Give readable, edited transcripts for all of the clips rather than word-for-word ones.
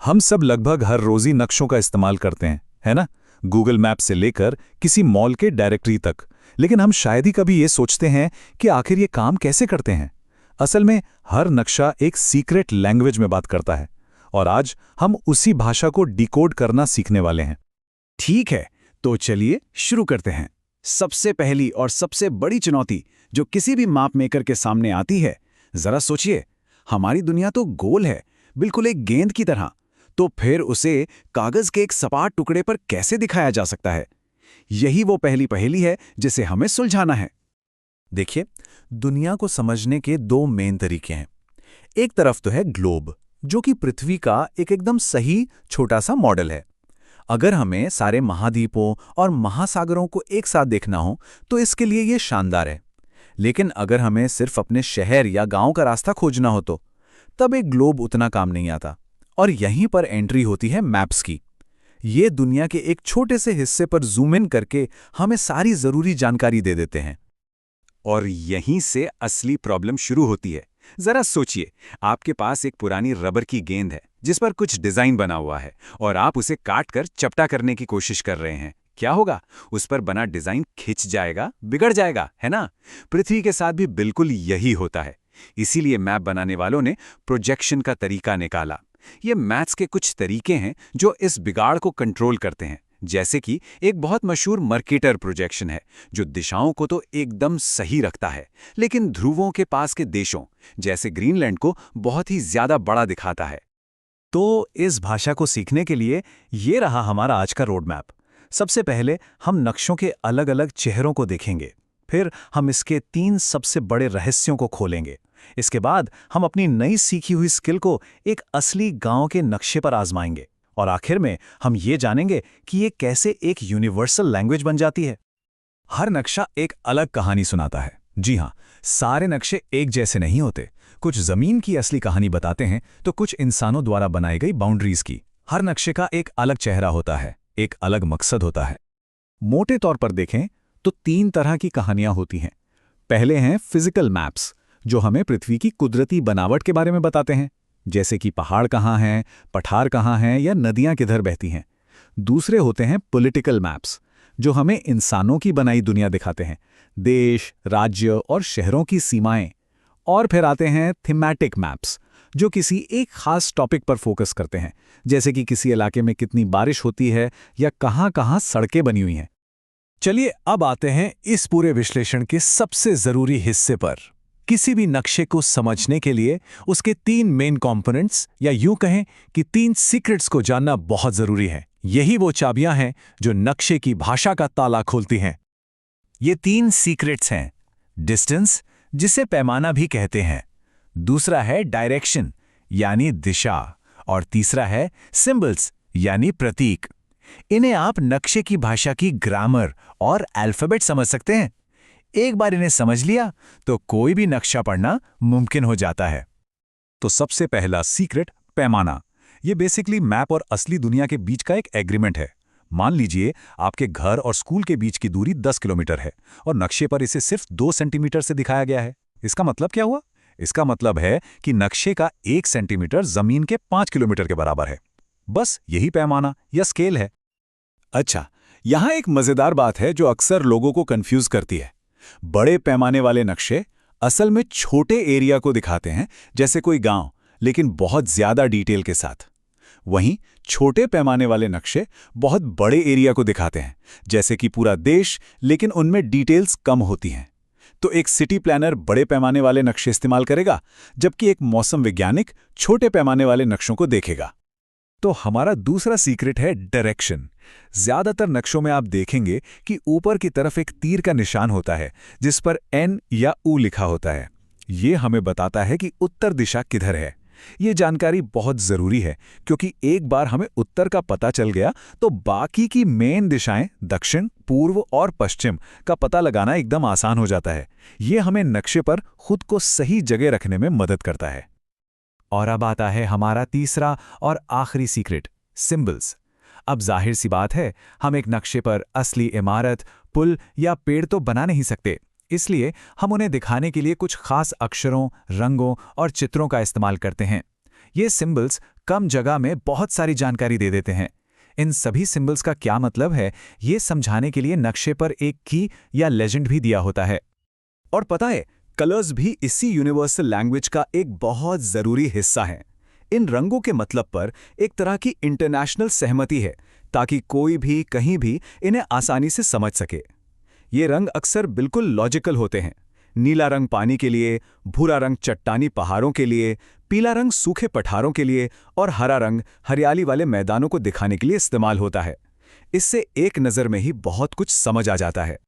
हम सब लगभग हर रोज ही नक्शों का इस्तेमाल करते हैं, है ना? गूगल मैप से लेकर किसी मॉल के डायरेक्टरी तक। लेकिन हम शायद ही कभी ये सोचते हैं कि आखिर ये काम कैसे करते हैं। असल में हर नक्शा एक सीक्रेट लैंग्वेज में बात करता है, और आज हम उसी भाषा को डिकोड करना सीखने वाले हैं। ठीक है, तो चलिए शुरू करते हैं। सबसे पहली और सबसे बड़ी चुनौती जो किसी भी मैप मेकर के सामने आती है, जरा सोचिए, हमारी दुनिया तो गोल है, बिल्कुल एक गेंद की तरह। तो फिर उसे कागज के एक सपाट टुकड़े पर कैसे दिखाया जा सकता है? यही वो पहली पहेली है जिसे हमें सुलझाना है। देखिए, दुनिया को समझने के दो मेन तरीके हैं। एक तरफ तो है ग्लोब, जो कि पृथ्वी का एक एकदम सही छोटा सा मॉडल है। अगर हमें सारे महाद्वीपों और महासागरों को एक साथ देखना हो तो इसके लिए ये शानदार है। लेकिन अगर हमें सिर्फ अपने शहर या गांव का रास्ता खोजना हो तो तब एक ग्लोब उतना काम नहीं आता। और यहीं पर एंट्री होती है मैप्स की। ये दुनिया के एक छोटे से हिस्से पर जूम इन करके हमें सारी जरूरी जानकारी दे देते हैं। और यहीं से असली प्रॉब्लम शुरू होती है। जरा सोचिए, आपके पास एक पुरानी रबर की गेंद है जिस पर कुछ डिजाइन बना हुआ है, और आप उसे काट कर चपटा करने की कोशिश कर रहे हैं। क्या होगा? उस पर बना डिजाइन खिंच जाएगा, बिगड़ जाएगा, है ना? पृथ्वी के साथ भी बिल्कुल यही होता है। इसीलिए मैप बनाने वालों ने प्रोजेक्शन का तरीका निकाला। ये मैथ्स के कुछ तरीके हैं जो इस बिगाड़ को कंट्रोल करते हैं। जैसे कि एक बहुत मशहूर मर्केटर प्रोजेक्शन है जो दिशाओं को तो एकदम सही रखता है, लेकिन ध्रुवों के पास के देशों जैसे ग्रीनलैंड को बहुत ही ज्यादा बड़ा दिखाता है। तो इस भाषा को सीखने के लिए ये रहा हमारा आज का रोड मैप। सबसे पहले हम नक्शों के अलग अलग चेहरों को देखेंगे, फिर हम इसके 3 सबसे बड़े रहस्यों को खोलेंगे। इसके बाद हम अपनी नई सीखी हुई स्किल को एक असली गांव के नक्शे पर आजमाएंगे, और आखिर में हम ये जानेंगे कि ये कैसे एक यूनिवर्सल लैंग्वेज बन जाती है। हर नक्शा एक अलग कहानी सुनाता है। जी हाँ, सारे नक्शे एक जैसे नहीं होते। कुछ जमीन की असली कहानी बताते हैं तो कुछ इंसानों द्वारा बनाई गई बाउंड्रीज की। हर नक्शे का एक अलग चेहरा होता है, एक अलग मकसद होता है। मोटे तौर पर देखें तो 3 तरह की कहानियां होती हैं। पहले हैं फिजिकल मैप्स, जो हमें पृथ्वी की कुदरती बनावट के बारे में बताते हैं, जैसे कि पहाड़ कहाँ हैं, पठार कहाँ हैं या नदियां किधर बहती हैं। दूसरे होते हैं पॉलिटिकल मैप्स, जो हमें इंसानों की बनाई दुनिया दिखाते हैं, देश, राज्य और शहरों की सीमाएं। और फिर आते हैं थीमैटिक मैप्स, जो किसी एक खास टॉपिक पर फोकस करते हैं, जैसे कि किसी इलाके में कितनी बारिश होती है या कहाँ-कहाँ सड़कें बनी हुई हैं। चलिए अब आते हैं इस पूरे विश्लेषण के सबसे जरूरी हिस्से पर। किसी भी नक्शे को समझने के लिए उसके 3 मेन कंपोनेंट्स, या यूं कहें कि 3 सीक्रेट्स को जानना बहुत जरूरी है। यही वो चाबियां हैं जो नक्शे की भाषा का ताला खोलती हैं। ये 3 सीक्रेट्स हैं। डिस्टेंस, जिसे पैमाना भी कहते हैं। दूसरा है डायरेक्शन, यानी दिशा। और तीसरा है सिंबल्स, यानी प्रतीक। इन्हें आप नक्शे की भाषा की ग्रामर और अल्फाबेट समझ सकते हैं। एक बार इन्हें समझ लिया तो कोई भी नक्शा पढ़ना मुमकिन हो जाता है। तो सबसे पहला सीक्रेट, पैमाना। ये बेसिकली मैप और असली दुनिया के बीच का एक एग्रीमेंट है। मान लीजिए आपके घर और स्कूल के बीच की दूरी 10 किलोमीटर है और नक्शे पर इसे सिर्फ 2 सेंटीमीटर से दिखाया गया है। इसका मतलब क्या हुआ? इसका मतलब है कि नक्शे का 1 सेंटीमीटर जमीन के 5 किलोमीटर के बराबर है। बस यही पैमाना या स्केल है। अच्छा, यहां एक मजेदार बात है जो अक्सर लोगों को कंफ्यूज करती है। बड़े पैमाने वाले नक्शे असल में छोटे एरिया को दिखाते हैं, जैसे कोई गांव, लेकिन बहुत ज्यादा डिटेल के साथ। वहीं छोटे पैमाने वाले नक्शे बहुत बड़े एरिया को दिखाते हैं, जैसे कि पूरा देश, लेकिन उनमें डिटेल्स कम होती हैं। तो एक सिटी प्लानर बड़े पैमाने वाले नक्शे इस्तेमाल करेगा, जबकि एक मौसम वैज्ञानिक छोटे पैमाने वाले नक्शों को देखेगा। तो हमारा दूसरा सीक्रेट है डायरेक्शन। ज्यादातर नक्शों में आप देखेंगे कि ऊपर की तरफ एक तीर का निशान होता है जिस पर एन या ऊ लिखा होता है। ये हमें बताता है कि उत्तर दिशा किधर है। ये जानकारी बहुत जरूरी है, क्योंकि एक बार हमें उत्तर का पता चल गया तो बाकी की मेन दिशाएं दक्षिण, पूर्व और पश्चिम का पता लगाना एकदम आसान हो जाता है। ये हमें नक्शे पर खुद को सही जगह रखने में मदद करता है। और अब आता है हमारा तीसरा और आखिरी सीक्रेट, सिंबल्स। अब जाहिर सी बात है, हम एक नक्शे पर असली इमारत, पुल या पेड़ तो बना नहीं सकते। इसलिए हम उन्हें दिखाने के लिए कुछ खास अक्षरों, रंगों और चित्रों का इस्तेमाल करते हैं। ये सिंबल्स कम जगह में बहुत सारी जानकारी दे देते हैं। इन सभी सिंबल्स का क्या मतलब है, ये समझाने के लिए नक्शे पर एक की या लेजेंड भी दिया होता है। और पता है, कलर्स भी इसी यूनिवर्सल लैंग्वेज का एक बहुत जरूरी हिस्सा हैं। इन रंगों के मतलब पर एक तरह की इंटरनेशनल सहमति है, ताकि कोई भी कहीं भी इन्हें आसानी से समझ सके। ये रंग अक्सर बिल्कुल लॉजिकल होते हैं। नीला रंग पानी के लिए, भूरा रंग चट्टानी पहाड़ों के लिए, पीला रंग सूखे पठारों के लिए और हरा रंग हरियाली वाले मैदानों को दिखाने के लिए इस्तेमाल होता है। इससे एक नज़र में ही बहुत कुछ समझ आ जाता है।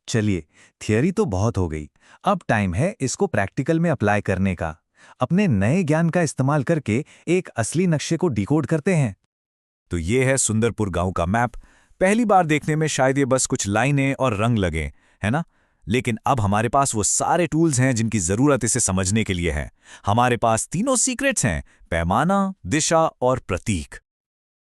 चलिए, थियरी तो बहुत हो गई, अब टाइम है इसको प्रैक्टिकल में अप्लाई करने का। अपने नए ज्ञान का इस्तेमाल करके एक असली नक्शे को डिकोड करते हैं। तो ये है सुंदरपुर गांव का मैप। पहली बार देखने में शायद ये बस कुछ लाइनें और रंग लगे, है ना? लेकिन अब हमारे पास वो सारे टूल्स हैं जिनकी जरूरत इसे समझने के लिए है। हमारे पास तीनों सीक्रेट्स हैं: पैमाना, दिशा और प्रतीक।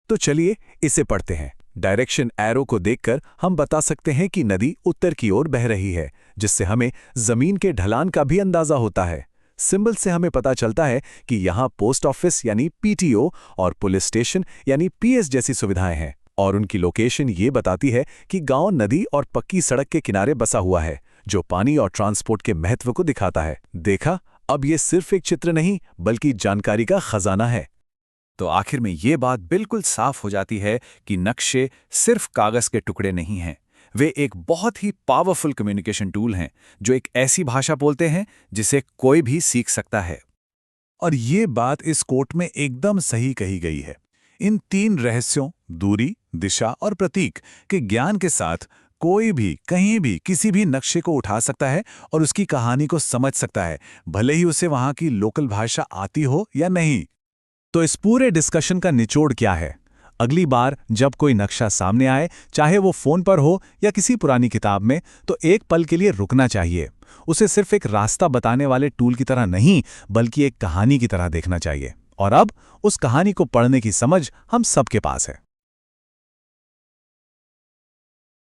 तो चलिए इसे पढ़ते हैं। डायरेक्शन एरो को देखकर हम बता सकते हैं कि नदी उत्तर की ओर बह रही है, जिससे हमें जमीन के ढलान का भी अंदाजा होता है। सिंबल से हमें पता चलता है कि यहाँ पोस्ट ऑफिस यानी पीटीओ और पुलिस स्टेशन यानी पीएस जैसी सुविधाएं हैं, और उनकी लोकेशन ये बताती है कि गांव नदी और पक्की सड़क के किनारे बसा हुआ है, जो पानी और ट्रांसपोर्ट के महत्व को दिखाता है। देखा, अब ये सिर्फ एक चित्र नहीं बल्कि जानकारी का खजाना है। तो आखिर में ये बात बिल्कुल साफ हो जाती है कि नक्शे सिर्फ कागज के टुकड़े नहीं हैं, वे एक बहुत ही पावरफुल कम्युनिकेशन टूल हैं, जो एक ऐसी भाषा बोलते हैं जिसे कोई भी सीख सकता है। और ये बात इस कोट में एकदम सही कही गई है। इन तीन रहस्यों, दूरी, दिशा और प्रतीक के ज्ञान के साथ कोई भी कहीं भी किसी भी नक्शे को उठा सकता है और उसकी कहानी को समझ सकता है, भले ही उसे वहां की लोकल भाषा आती हो या नहीं। तो इस पूरे डिस्कशन का निचोड़ क्या है? अगली बार जब कोई नक्शा सामने आए, चाहे वो फोन पर हो या किसी पुरानी किताब में, तो एक पल के लिए रुकना चाहिए। उसे सिर्फ एक रास्ता बताने वाले टूल की तरह नहीं, बल्कि एक कहानी की तरह देखना चाहिए। और अब उस कहानी को पढ़ने की समझ हम सबके पास है।